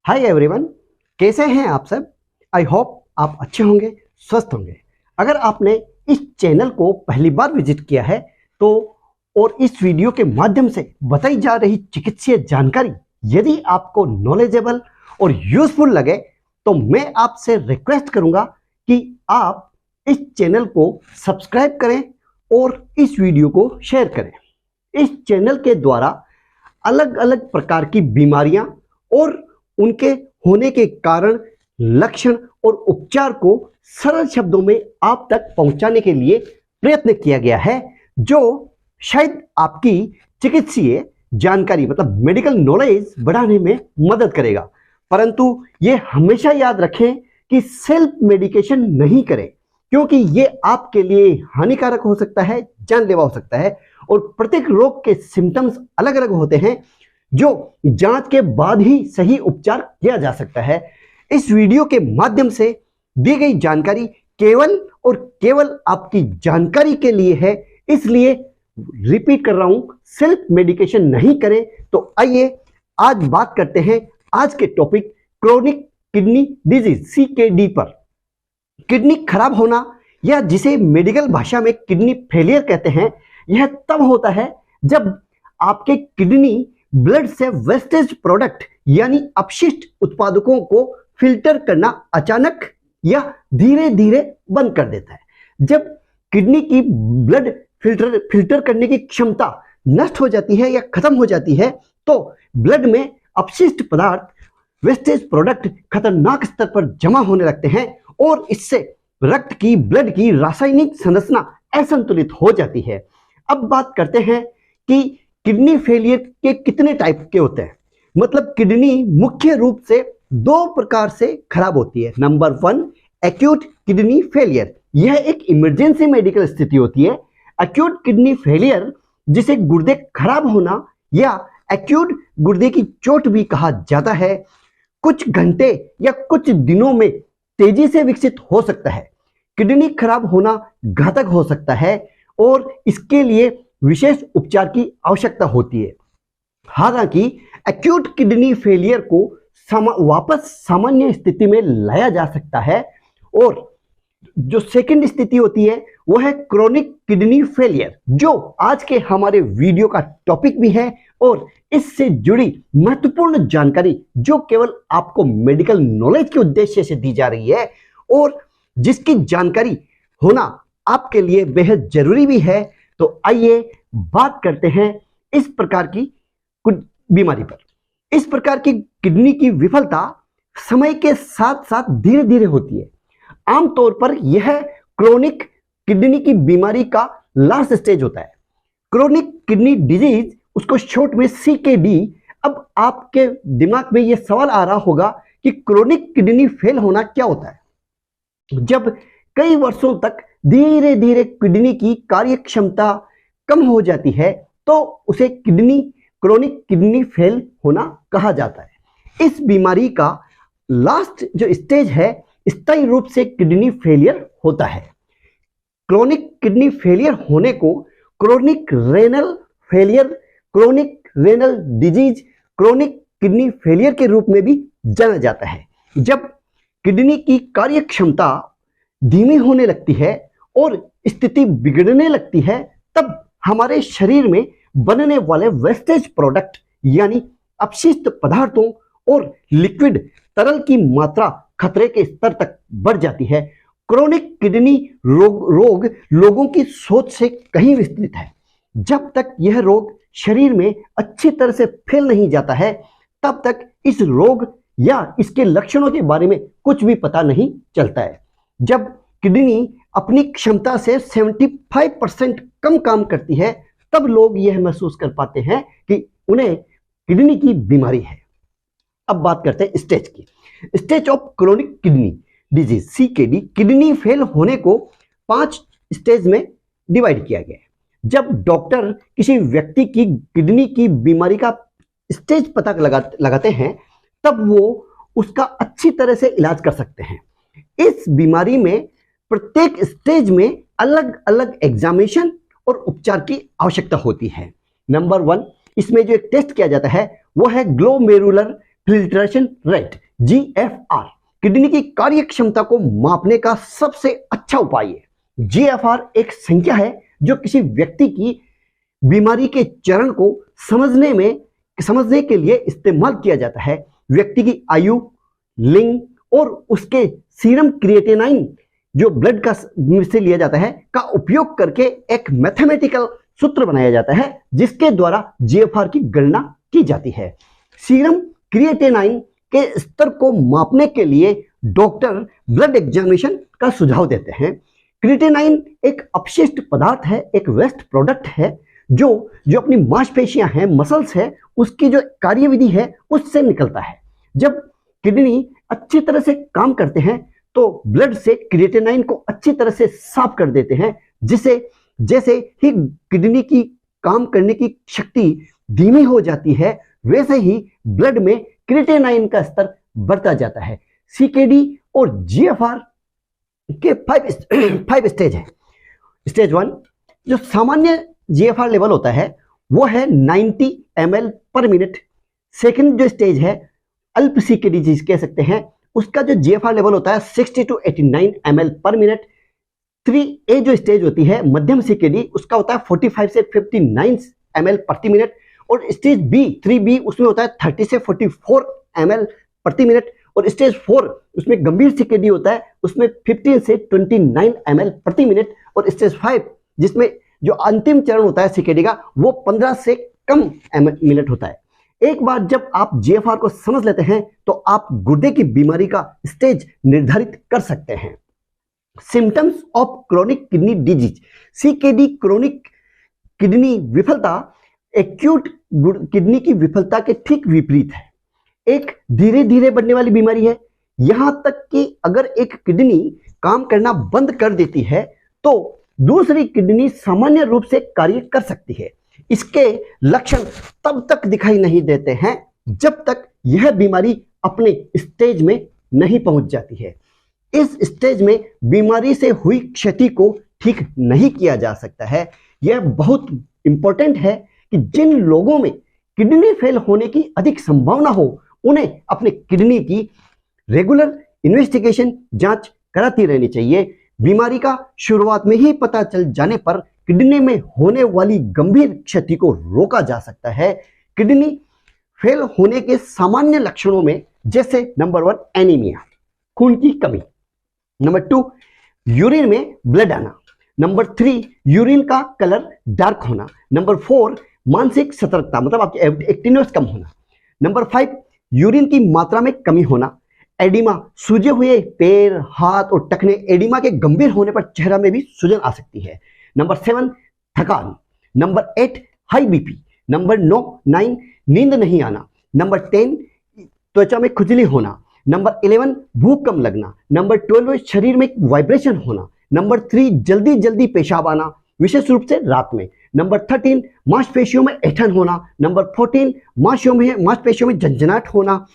Hi everyone, कैसे हैं आप सब। आई होप आप अच्छे होंगे, स्वस्थ होंगे। अगर आपने इस चैनल को पहली बार विजिट किया है तो और इस वीडियो के माध्यम से बताई जा रही चिकित्सीय जानकारी यदि आपको नॉलेजेबल और यूजफुल लगे तो मैं आपसे रिक्वेस्ट करूंगा कि आप इस चैनल को सब्सक्राइब करें और इस वीडियो को शेयर करें। इस चैनल के द्वारा अलग अलग प्रकार की बीमारियां और उनके होने के कारण, लक्षण और उपचार को सरल शब्दों में आप तक पहुंचाने के लिए प्रयत्न किया गया है, जो शायद आपकी चिकित्सीय जानकारी मतलब मेडिकल नॉलेज बढ़ाने में मदद करेगा। परंतु ये हमेशा याद रखें कि सेल्फ मेडिकेशन नहीं करें, क्योंकि ये आपके लिए हानिकारक हो सकता है, जानलेवा हो सकता है और प्रत्येक रोग के सिम्टम्स अलग अलग होते हैं जो जांच के बाद ही सही उपचार किया जा सकता है। इस वीडियो के माध्यम से दी गई जानकारी केवल और केवल आपकी जानकारी के लिए है, इसलिए रिपीट कर रहा हूं, सेल्फ मेडिकेशन नहीं करें। तो आइए आज बात करते हैं आज के topic chronic kidney disease CKD पर। किडनी खराब होना या जिसे मेडिकल भाषा में किडनी फेलियर कहते हैं, यह तब होता है जब आपके किडनी ब्लड से वेस्टेज प्रोडक्ट यानी अपशिष्ट उत्पादकों को फिल्टर करना अचानक या धीरे धीरे बंद कर देता है। जब किडनी की ब्लड फिल्टर करने की क्षमता नष्ट हो जाती है या खत्म हो जाती है तो ब्लड में अपशिष्ट पदार्थ, वेस्टेज प्रोडक्ट खतरनाक स्तर पर जमा होने लगते हैं और इससे रक्त की, ब्लड की रासायनिक संरचना असंतुलित हो जाती है। अब बात करते हैं कि किडनी फेलियर के कितने टाइप के होते हैं। मतलब किडनी मुख्य रूप से दो प्रकार से खराब होती है। Number 1, acute kidney failure. यह एक इमरजेंसी मेडिकल स्थिति होती है। एक्यूट किडनी फेलियर, जिसे गुर्दे खराब होना या एक्यूट गुर्दे की चोट भी कहा जाता है, कुछ घंटे या कुछ दिनों में तेजी से विकसित हो सकता है। किडनी खराब होना घातक हो सकता है और इसके लिए विशेष उपचार की आवश्यकता होती है। हालांकि एक्यूट किडनी फेलियर को वापस सामान्य स्थिति में लाया जा सकता है और जो सेकंड स्थिति होती है वह है क्रोनिक किडनी फेलियर, जो आज के हमारे वीडियो का टॉपिक भी है और इससे जुड़ी महत्वपूर्ण जानकारी जो केवल आपको मेडिकल नॉलेज के उद्देश्य से दी जा रही है और जिसकी जानकारी होना आपके लिए बेहद जरूरी भी है। तो आइए बात करते हैं इस प्रकार की बीमारी पर। इस प्रकार की किडनी की विफलता समय के साथ साथ धीरे धीरे होती है। आमतौर पर यह क्रोनिक किडनी की बीमारी का लास्ट स्टेज होता है। क्रोनिक किडनी डिजीज, उसको शॉर्ट में CKD। अब आपके दिमाग में यह सवाल आ रहा होगा कि क्रोनिक किडनी फेल होना क्या होता है। जब कई वर्षों तक धीरे धीरे किडनी की कार्य क्षमता कम हो जाती है तो उसे क्रोनिक किडनी फेल होना कहा जाता है। इस बीमारी का लास्ट जो स्टेज है, स्थायी रूप से किडनी फेलियर होता है। क्रोनिक किडनी फेलियर होने को chronic renal failure, chronic renal disease, chronic kidney failure के रूप में भी जाना जाता है। जब किडनी की कार्य क्षमता धीमी होने लगती है और स्थिति बिगड़ने लगती है, तब हमारे शरीर में बनने वाले वेस्टेज प्रोडक्ट यानी अपशिष्ट पदार्थों और लिक्विड तरल की मात्रा खतरे के स्तर तक बढ़ जाती है। क्रोनिक किडनी रोग लोगों की सोच से कहीं विस्तृत है। जब तक यह रोग शरीर में अच्छी तरह से फैल नहीं जाता है, तब तक इस रोग या इसके लक्षणों के बारे में कुछ भी पता नहीं चलता है। जब किडनी अपनी क्षमता से 75% कम काम करती है, तब लोग यह महसूस कर पाते हैं कि उन्हें किडनी की बीमारी है। अब बात करते हैं स्टेज की। Stage of chronic kidney disease CKD। Kidney fail होने को 5 स्टेज में डिवाइड किया गया है। जब डॉक्टर किसी व्यक्ति की किडनी की बीमारी का स्टेज पता लगाते हैं, तब वो उसका अच्छी तरह से इलाज कर सकते हैं। इस बीमारी में प्रत्येक स्टेज में अलग अलग एग्जामिनेशन और उपचार की आवश्यकता होती है। नंबर 1, इसमें जो एक टेस्ट किया जाता है वो है glomerular filtration rate GFR kidney की कार्य क्षमता को मापने का सबसे अच्छा उपाय है। GFR एक संख्या है जो किसी व्यक्ति की बीमारी के चरण को समझने के लिए इस्तेमाल किया जाता है। व्यक्ति की आयु, लिंग और उसके सीरम क्रिएटिनाइन जो ब्लड का से लिया जाता है का उपयोग करके एक मैथमेटिकल सूत्र बनाया जाता है जिसके द्वारा GFR की गणना की जाती है। सीरम क्रिएटिनाइन के स्तर को मापने के लिए डॉक्टर ब्लड एग्जामिनेशन का सुझाव देते हैं। क्रिएटिनाइन एक अपशिष्ट पदार्थ है, एक वेस्ट प्रोडक्ट है जो अपनी मांसपेशियां हैं, मसल्स है, उसकी जो कार्यविधि है उससे निकलता है। जब किडनी अच्छी तरह से काम करते हैं तो ब्लड से क्रिएटिनाइन को अच्छी तरह से साफ कर देते हैं, जिसे जैसे ही किडनी की काम करने की शक्ति धीमी हो जाती है वैसे ही ब्लड में क्रिएटिनाइन का स्तर बढ़ता जाता है। CKD और GFR के 5 स्टेज है। स्टेज 1 जो सामान्य GFR लेवल होता है वो है 90 ml पर मिनट। सेकंड जो स्टेज है अल्प CKD जिसे कह सकते हैं, उसका जो GFR लेवल होता है 60 to 89 ml पर मिनट। 3A जो स्टेज होती है मध्यम CKD, उसका होता है 45 से 59 ml प्रति मिनट। और स्टेज B 3B उसमें होता है 30 से 44 ml प्रति मिनट। और स्टेज 4 उसमें गंभीर CKD होता है, उसमें 15 से 29 ml प्रति मिनट। और स्टेज 5 जिसमें जो अंतिम चरण होता है CKD का वो 15 से कम मिनट होता है। एक बार जब आप GFR को समझ लेते हैं तो आप गुर्दे की बीमारी का स्टेज निर्धारित कर सकते हैं। Symptoms of chronic kidney disease CKD chronic kidney विफलता एक्यूट किडनी की विफलता के ठीक विपरीत है। एक धीरे धीरे बढ़ने वाली बीमारी है। यहां तक कि अगर एक किडनी काम करना बंद कर देती है तो दूसरी किडनी सामान्य रूप से कार्य कर सकती है। इसके लक्षण तब तक दिखाई नहीं देते हैं जब तक यह बीमारी अपने स्टेज में नहीं पहुंच जाती है। इस स्टेज में बीमारी से हुई क्षति को ठीक नहीं किया जा सकता है। यह बहुत इंपॉर्टेंट है कि जिन लोगों में किडनी फेल होने की अधिक संभावना हो उन्हें अपने किडनी की रेगुलर इन्वेस्टिगेशन जांच कराती रहनी चाहिए। बीमारी का शुरुआत में ही पता चल जाने पर किडनी में होने वाली गंभीर क्षति को रोका जा सकता है। किडनी फेल होने के सामान्य लक्षणों में जैसे नंबर 1 एनीमिया, खून की कमी। नंबर 2 यूरिन में ब्लड आना। नंबर 3 यूरिन का कलर डार्क होना। नंबर 4 मानसिक सतर्कता मतलब आपकी एक्टिवनेस कम होना। नंबर 5 यूरिन की मात्रा में कमी होना। एडिमा, सूजे हुए पैर, हाथ और टखने। एडिमा के गंभीर होने पर चेहरा में भी सूजन आ सकती है। नंबर 7 थकान। Number 8 high BP। नंबर 9 नींद नहीं आना। नंबर 10 त्वचा में खुजली होना। नंबर 11 भूख कम लगना। नंबर 12 शरीर में वाइब्रेशन होना। नंबर 3 जल्दी जल्दी पेशाब आना, विशेष रूप से रात में। नंबर 13 मांसपेशियों में ऐंठन होना। नंबर 14 मांसपेशियों में झंझनाहट होना।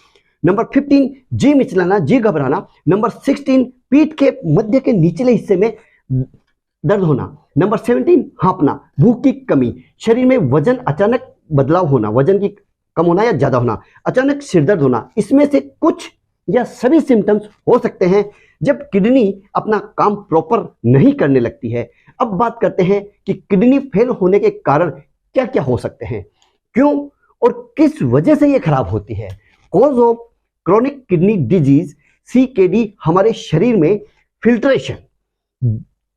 नंबर 15 जी मिचलाना, जी घबराना। नंबर 16 पीठ के मध्य के निचले हिस्से में दर्द होना। नंबर 17 हाँफना, भूख की कमी, शरीर में वजन अचानक बदलाव होना, वजन की कम होना या ज्यादा होना, अचानक सिरदर्द होना। इसमें से कुछ या सभी सिम्टम्स हो सकते हैं जब किडनी अपना काम प्रॉपर नहीं करने लगती है। अब बात करते हैं कि किडनी फेल होने के कारण क्या क्या हो सकते हैं, क्यों और किस वजह से यह खराब होती है। Cause of chronic kidney disease CKD हमारे शरीर में फिल्ट्रेशन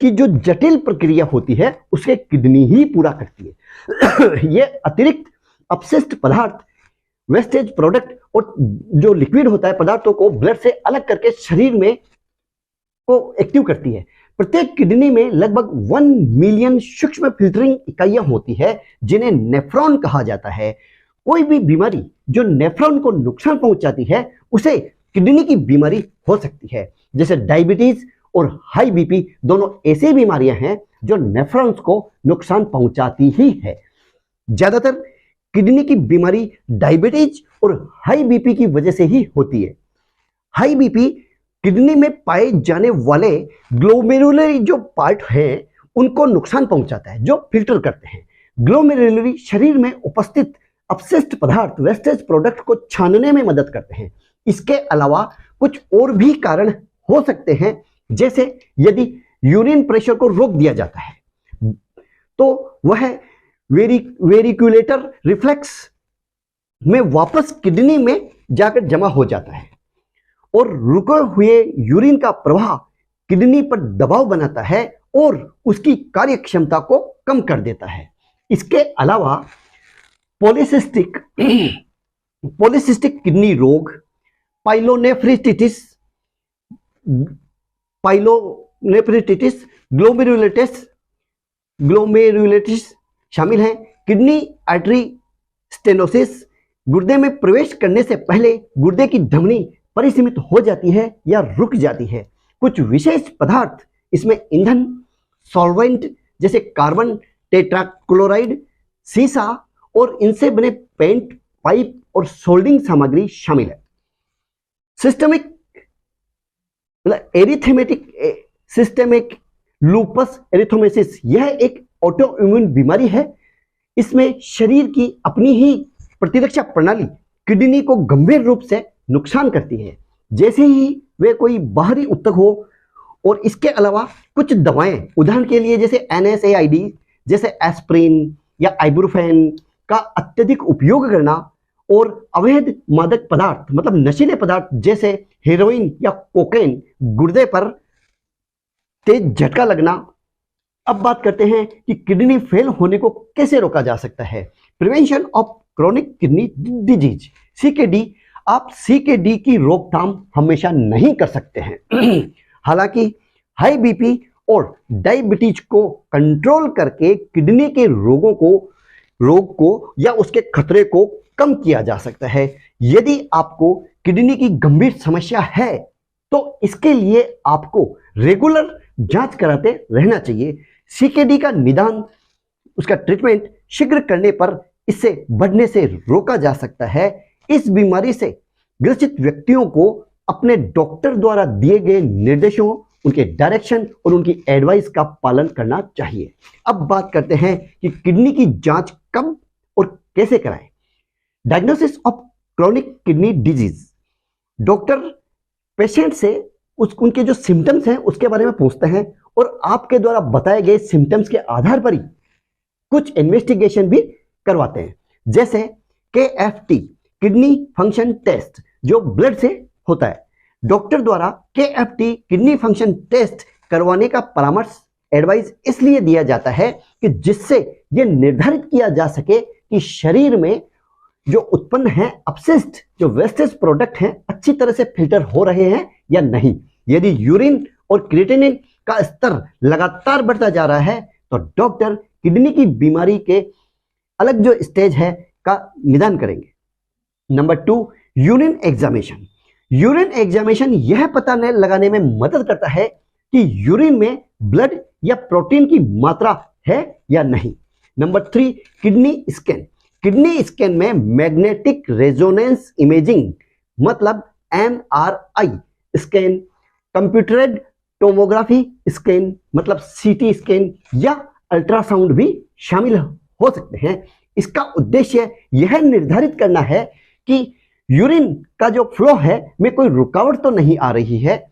की जो जटिल प्रक्रिया होती है उसे किडनी ही पूरा करती है। यह अतिरिक्त अपशिष्ट पदार्थ, वेस्टेज प्रोडक्ट और जो लिक्विड होता है पदार्थों को ब्लड से अलग करके शरीर में को एक्टिव करती है। प्रत्येक किडनी में लगभग 1 मिलियन सूक्ष्म फिल्टरिंग इकाइयां होती है जिन्हें नेफ्रॉन कहा जाता है। कोई भी बीमारी जो नेफ्रॉन को नुकसान पहुंचाती है उसे किडनी की बीमारी हो सकती है। जैसे डायबिटीज और हाई BP दोनों ऐसी बीमारियां हैं जो नेफ्रॉन्स को नुकसान पहुंचाती ही है। ज्यादातर किडनी की बीमारी डायबिटीज और हाई BP की वजह से ही होती है। हाई BP किडनी में पाए जाने वाले ग्लोमेरुलरी जो पार्ट है उनको नुकसान पहुंचाता है जो फिल्टर करते हैं। ग्लोमेरुलरी शरीर में उपस्थित अपशिष्ट पदार्थ वेस्टेज प्रोडक्ट को छानने में मदद करते हैं। इसके अलावा कुछ और भी कारण हो सकते हैं, जैसे यदि यूरिन प्रेशर को रोक दिया जाता है तो वह वेरिकुलेटर रिफ्लेक्स में वापस किडनी में जाकर जमा हो जाता है और रुके हुए यूरिन का प्रवाह किडनी पर दबाव बनाता है और उसकी कार्यक्षमता को कम कर देता है। इसके अलावा पॉलीसिस्टिक किडनी रोग, पाइलोनेफ्रिटिस, ग्लोमेरुलेटिस शामिल हैं। किडनी आर्टरी स्टेनोसिस, गुर्दे में प्रवेश करने से पहले गुर्दे की धमनी परिसीमित हो जाती है या रुक जाती है। कुछ विशेष पदार्थ इसमें ईंधन, सॉल्वेंट जैसे कार्बन टेट्राक्लोराइड, सीसा और इनसे बने पेंट, पाइप और सोल्डिंग सामग्री शामिल है। सिस्टमिक सिस्टेमिक लूपस एरिथ्रोमेसिस, यह एक ऑटो इम्यून बीमारी है। इसमें शरीर की अपनी ही प्रतिरक्षा प्रणाली किडनी को गंभीर रूप से नुकसान करती है जैसे ही वे कोई बाहरी ऊतक हो। और इसके अलावा कुछ दवाएं, उदाहरण के लिए जैसे NSAID जैसे एस्प्रिन या आइबुप्रोफेन का अत्यधिक उपयोग करना और अवैध मादक पदार्थ मतलब नशीले पदार्थ जैसे हेरोइन या कोकेन, गुर्दे पर तेज झटका लगना। अब बात करते हैं कि किडनी फेल होने को कैसे रोका जा सकता है। Prevention of chronic kidney disease, CKD। आप CKD की रोकथाम हमेशा नहीं कर सकते हैं हालांकि हाई बीपी और डायबिटीज को कंट्रोल करके किडनी के रोग को या उसके खतरे को कम किया जा सकता है। यदि आपको किडनी की गंभीर समस्या है तो इसके लिए आपको रेगुलर जांच कराते रहना चाहिए। CKD का निदान, उसका ट्रीटमेंट शीघ्र करने पर इससे बढ़ने से रोका जा सकता है। इस बीमारी से ग्रसित व्यक्तियों को अपने डॉक्टर द्वारा दिए गए निर्देशों, उनके डायरेक्शन और उनकी एडवाइस का पालन करना चाहिए। अब बात करते हैं कि किडनी की जांच कब और कैसे कराएं। Diagnosis of chronic kidney disease, doctor patient से उनके जो सिम्टम्स हैं उसके बारे में पूछते हैं और आपके द्वारा बताए गए सिम्टम्स के आधार पर ही कुछ इन्वेस्टिगेशन भी करवाते हैं, जैसे KFT किडनी फंक्शन टेस्ट जो ब्लड से होता है। डॉक्टर द्वारा KFT किडनी फंक्शन टेस्ट करवाने का परामर्श, एडवाइस इसलिए दिया जाता है कि जिससे यह निर्धारित किया जा सके कि शरीर में जो उत्पन्न है अपशिष्ट, जो वेस्टेज प्रोडक्ट हैं, अच्छी तरह से फिल्टर हो रहे हैं या नहीं। यदि यूरिन और क्रिएटिनिन का स्तर लगातार बढ़ता जा रहा है तो डॉक्टर किडनी की बीमारी के अलग जो स्टेज है का निदान करेंगे। Number 2, urine examination. Urine examination यह पता लगाने में मदद करता है कि यूरिन में ब्लड या प्रोटीन की मात्रा है या नहीं। Number 3, kidney scan. Kidney scan में मैग्नेटिक रेजोनेंस इमेजिंग मतलब MRI स्कैन, कंप्यूटरेड टोमोग्राफी स्कैन मतलब CT स्कैन या अल्ट्रासाउंड भी शामिल हो सकते हैं। इसका उद्देश्य यह निर्धारित करना है कि यूरिन का जो फ्लो है में कोई रुकावट तो नहीं आ रही है।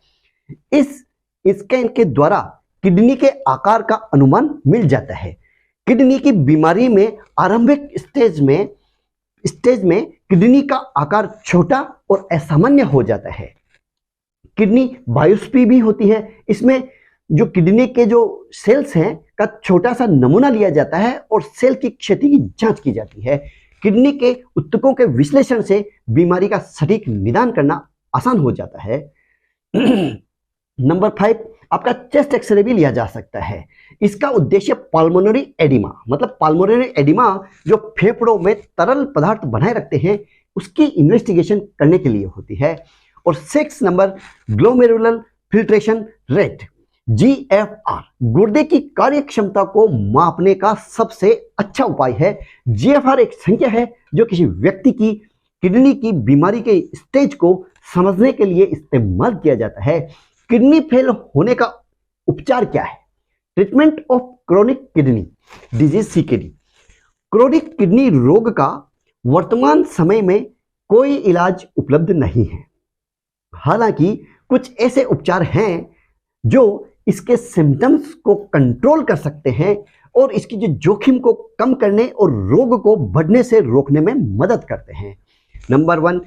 इस स्कैन के द्वारा किडनी के आकार का अनुमान मिल जाता है। किडनी की बीमारी में आरंभिक स्टेज में किडनी का आकार छोटा और असामान्य हो जाता है। किडनी बायोप्सी भी होती है। इसमें जो किडनी के जो सेल्स हैं का छोटा सा नमूना लिया जाता है और सेल की क्षति की जांच की जाती है। किडनी के ऊतकों के विश्लेषण से बीमारी का सटीक निदान करना आसान हो जाता है। नंबर 5, आपका चेस्ट एक्सरे भी लिया जा सकता है। इसका उद्देश्य पल्मोनरी एडिमा मतलब पल्मोनरी एडिमा जो फेफड़ों में तरल पदार्थ बनाए रखते हैं उसकी इन्वेस्टिगेशन करने के लिए होती है। और 6 number, glomerular filtration rate GFR गुर्दे की कार्यक्षमता को मापने का सबसे अच्छा उपाय है। GFR एक संख्या है जो किसी व्यक्ति की किडनी की बीमारी के स्टेज को समझने के लिए इस्तेमाल किया जाता है। किडनी फेल होने का उपचार क्या है? Treatment of chronic kidney disease CKD। Chronic kidney रोग का वर्तमान समय में कोई इलाज उपलब्ध नहीं है। हालांकि कुछ ऐसे उपचार हैं जो इसके सिम्टम्स को कंट्रोल कर सकते हैं और इसकी जो जोखिम को कम करने और रोग को बढ़ने से रोकने में मदद करते हैं। नंबर 1,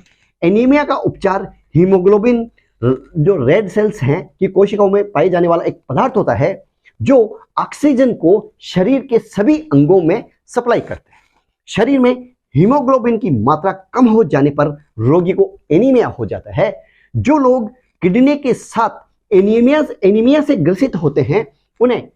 एनीमिया का उपचार हीमोग्लोबिन जो रेड सेल्स हैं की कोशिकाओं में पाए जाने वाला एक पदार्थ होता है जो ऑक्सीजन को शरीर के सभी अंगों में सप्लाई करते हैं। शरीर में हीमोग्लोबिन की मात्रा कम हो जाने पर रोगी को एनीमिया हो जाता है। जो लोग किडनी के साथ एनीमिया से ग्रसित होते हैं उन्हें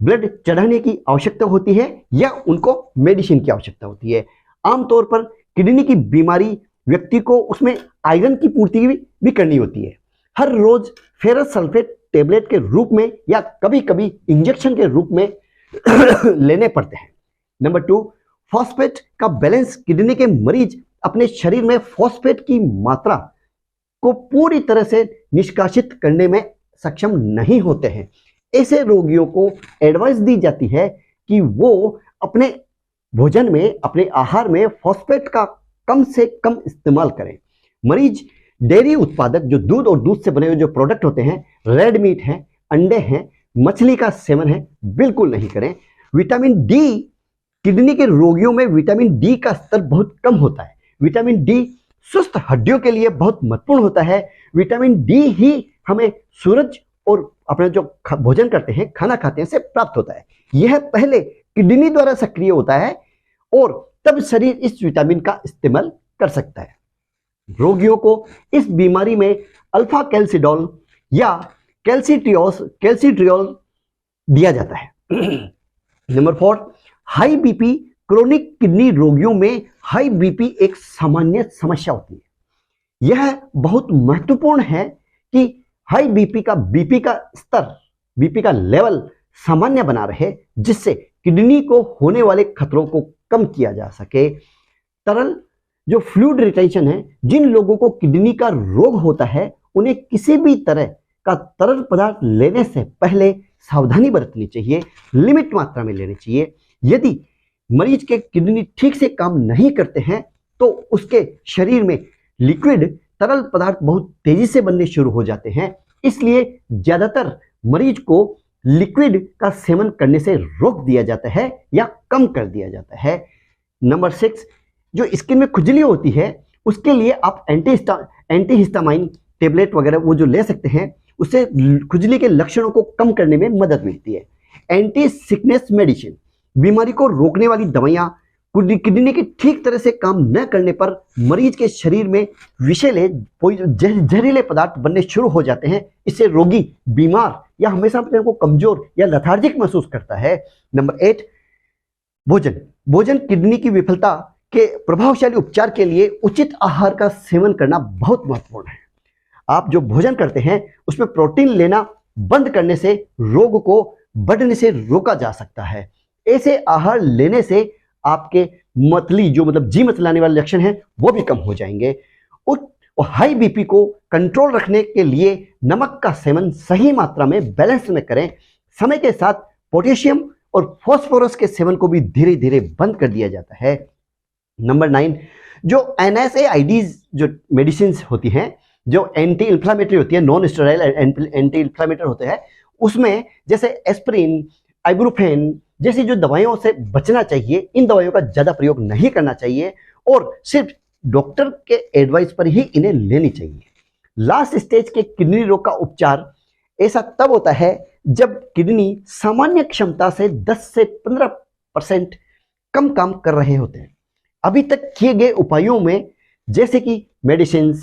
ब्लड चढ़ाने की आवश्यकता होती है या उनको मेडिसिन की आवश्यकता होती है। आमतौर पर किडनी की बीमारी व्यक्ति को उसमें आयरन की पूर्ति भी करनी होती है। हर रोज फेरस सल्फेट टेबलेट के रूप में या कभी कभी इंजेक्शन के रूप में लेने पड़ते हैं। नंबर 2, फॉस्फेट का बैलेंस। किडनी के मरीज अपने शरीर में फॉस्फेट की मात्रा को पूरी तरह से निष्कासित करने में सक्षम नहीं होते हैं। ऐसे रोगियों को एडवाइस दी जाती है कि वो अपने भोजन में, अपने आहार में फॉस्फेट का कम से कम इस्तेमाल करें। मरीज डेयरी उत्पादक जो दूध और दूध से बने हुए जो प्रोडक्ट होते हैं, रेड मीट है, अंडे हैं, मछली का सेवन है, बिल्कुल नहीं करें। विटामिन डी, किडनी के रोगियों में विटामिन डी का स्तर बहुत कम होता है। विटामिन डी स्वस्थ हड्डियों के लिए बहुत महत्वपूर्ण होता है। विटामिन डी ही हमें सूरज और अपना जो भोजन करते हैं, खाना खाते हैं, से प्राप्त होता है। यह पहले किडनी द्वारा सक्रिय होता है और तब शरीर इस विटामिन का इस्तेमाल कर सकता है। रोगियों को इस बीमारी में अल्फा कैल्सिडोल या कैल्सिट्रियोल दिया जाता है। Number 4, high BP. Chronic kidney रोगियों में हाई बीपी एक सामान्य समस्या होती है। यह बहुत महत्वपूर्ण है कि हाई बीपी का स्तर, बीपी का लेवल सामान्य बना रहे, जिससे किडनी को होने वाले खतरों को कम किया जा सके। तरल जो फ्लूइड रिटेंशन है, जिन लोगों को किडनी का रोग होता है उन्हें किसी भी तरह का तरल पदार्थ लेने से पहले सावधानी बरतनी चाहिए, लिमिट मात्रा में लेनी चाहिए। यदि मरीज के किडनी ठीक से काम नहीं करते हैं तो उसके शरीर में लिक्विड तरल पदार्थ बहुत तेजी से बनने शुरू हो जाते हैं। इसलिए ज्यादातर मरीज को लिक्विड का सेवन करने से रोक दिया जाता है या कम कर दिया जाता है। नंबर 6, जो स्किन में खुजली होती है उसके लिए आप एंटीहिस्टामाइन टेबलेट वगैरह वो जो ले सकते हैं, उससे खुजली के लक्षणों को कम करने में मदद मिलती है। एंटी सिकनेस मेडिसिन, बीमारी को रोकने वाली दवाइयां किडनी के ठीक तरह से काम न करने पर मरीज के शरीर में विषैले जहरीले पदार्थ बनने शुरू हो जाते हैं। इससे रोगी बीमार या हमेशा अपने को कमजोर या लेथार्जिक महसूस करता है। नंबर 8, भोजन किडनी की विफलता के प्रभावशाली उपचार के लिए उचित आहार का सेवन करना बहुत महत्वपूर्ण है। आप जो भोजन करते हैं उसमें प्रोटीन लेना बंद करने से रोग को बढ़ने से रोका जा सकता है। ऐसे आहार लेने से आपके मतली जो मतलब जी मतलाने वाले लक्षण हैं वो भी कम हो जाएंगे। और हाई बीपी को कंट्रोल रखने के लिए नमक का सेवन सही मात्रा में बैलेंस में करें। समय के साथ पोटेशियम और फास्फोरस के सेवन को भी धीरे धीरे बंद कर दिया जाता है। नंबर 9, जो NSAIDs जो मेडिसिन होती हैं, जो एंटी इन्फ्लामेटरी होती है, नॉन स्टेरॉइड एंटी इन्फ्लामेटरी होते हैं, उसमें जैसे एस्प्रिन, आइबुप्रोफेन जैसी जो दवाइयों से बचना चाहिए। इन दवाइयों का ज्यादा प्रयोग नहीं करना चाहिए और सिर्फ डॉक्टर के एडवाइस पर ही इन्हें लेनी चाहिए। लास्ट स्टेज के किडनी रोग का उपचार ऐसा तब होता है जब किडनी सामान्य क्षमता से 10 से 15% कम काम कर रहे होते हैं। अभी तक किए गए उपायों में जैसे कि मेडिसिन,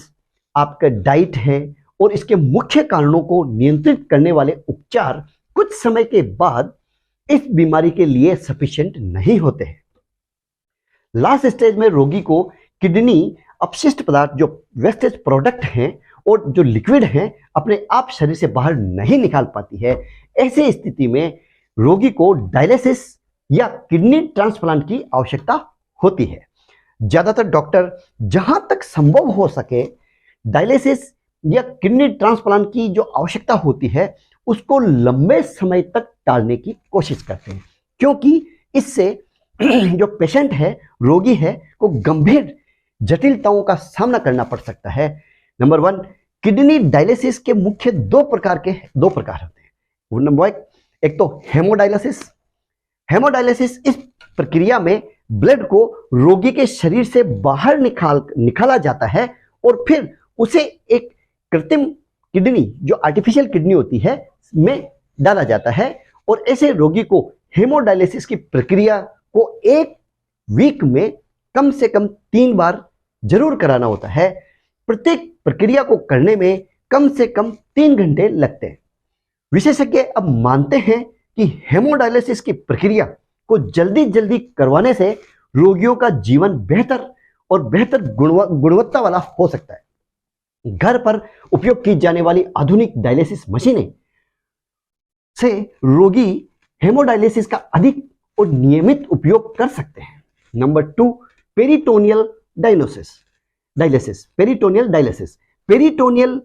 आपका डाइट है और इसके मुख्य कारणों को नियंत्रित करने वाले उपचार कुछ समय के बाद इस बीमारी के लिए सफिशिएंट नहीं होते हैं। लास्ट स्टेज में रोगी को किडनी अपशिष्ट पदार्थ जो वेस्टेज प्रोडक्ट हैं और जो लिक्विड हैं अपने आप शरीर से बाहर नहीं निकाल पाती है। ऐसी स्थिति में रोगी को डायलिसिस या किडनी ट्रांसप्लांट की आवश्यकता होती है। ज्यादातर डॉक्टर जहां तक संभव हो सके डायलिसिस या किडनी ट्रांसप्लांट की जो आवश्यकता होती है उसको लंबे समय तक टालने की कोशिश करते हैं, क्योंकि इससे जो पेशेंट है, रोगी है, को गंभीर जटिलताओं का सामना करना पड़ सकता है। नंबर 1, किडनी डायलिसिस के मुख्य दो प्रकार होते हैं। नंबर एक तो हेमोडायलिसिस। हेमोडायलिसिस इस प्रक्रिया में ब्लड को रोगी के शरीर से बाहर निकाला जाता है और फिर उसे एक कृत्रिम किडनी, जो आर्टिफिशियल किडनी होती है, में डाला जाता है। और ऐसे रोगी को हेमोडायलिसिस की प्रक्रिया को 1 वीक में कम से कम 3 बार जरूर कराना होता है। प्रत्येक प्रक्रिया को करने में कम से कम 3 घंटे लगते हैं। विशेषज्ञ अब मानते हैं कि हेमोडायलिसिस की प्रक्रिया को जल्दी करवाने से रोगियों का जीवन बेहतर और बेहतर गुणवत्ता वाला हो सकता है। घर पर उपयोग की जाने वाली आधुनिक डायलिसिस मशीनें से रोगी हेमोडायलिसिस का अधिक और नियमित उपयोग कर सकते हैं। Number 2, peritoneal dialysis. पेरिटोनियल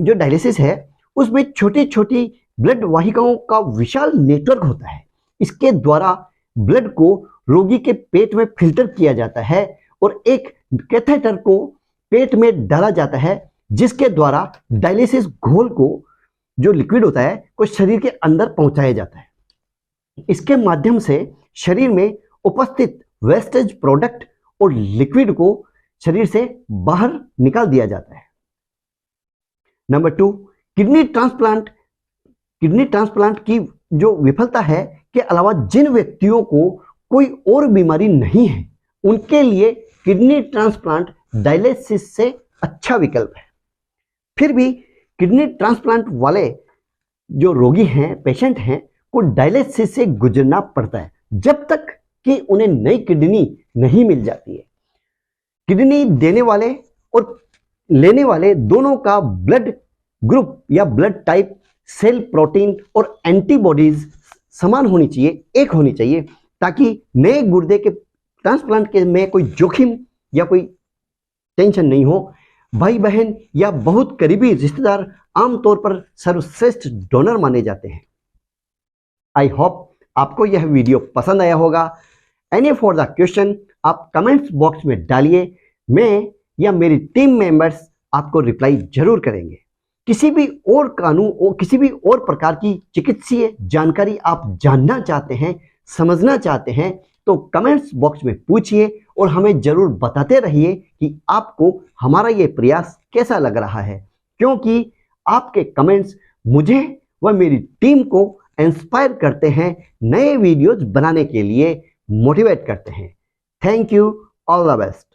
जो डायलिसिस है उसमें छोटी छोटी ब्लड वाहिकाओं का विशाल नेटवर्क होता है। इसके द्वारा ब्लड को रोगी के पेट में फिल्टर किया जाता है और एक कैथेटर को पेट में डाला जाता है, जिसके द्वारा डायलिसिस घोल को, जो लिक्विड होता है, को शरीर के अंदर पहुंचाया जाता है। इसके माध्यम से शरीर में उपस्थित वेस्टेज प्रोडक्ट और लिक्विड को शरीर से बाहर निकाल दिया जाता है। नंबर 2, किडनी ट्रांसप्लांट की जो विफलता है के अलावा जिन व्यक्तियों को कोई और बीमारी नहीं है, उनके लिए किडनी ट्रांसप्लांट डायलिसिस से अच्छा विकल्प है। फिर भी किडनी ट्रांसप्लांट वाले जो रोगी हैं, पेशेंट हैं, को डायलिसिस से गुजरना पड़ता है जब तक कि उन्हें नई किडनी नहीं मिल जाती है। किडनी देने वाले और लेने वाले दोनों का ब्लड ग्रुप या ब्लड टाइप, सेल प्रोटीन और एंटीबॉडीज समान होनी चाहिए, एक होनी चाहिए, ताकि नए गुर्दे के ट्रांसप्लांट के में कोई जोखिम या कोई टेंशन नहीं हो। भाई बहन या बहुत करीबी रिश्तेदार आमतौर पर सर्वश्रेष्ठ डोनर माने जाते हैं। आई होप आपको यह वीडियो पसंद आया होगा। एनी फॉर द क्वेश्चन आप कमेंट्स बॉक्स में डालिए, मैं या मेरी टीम मेंबर्स आपको रिप्लाई जरूर करेंगे। किसी भी और कानून और किसी भी और प्रकार की चिकित्सीय जानकारी आप जानना चाहते हैं, समझना चाहते हैं, तो कमेंट्स बॉक्स में पूछिए और हमें जरूर बताते रहिए कि आपको हमारा ये प्रयास कैसा लग रहा है, क्योंकि आपके कमेंट्स मुझे व मेरी टीम को इंस्पायर करते हैं, नए वीडियोज बनाने के लिए मोटिवेट करते हैं। Thank you, all the best.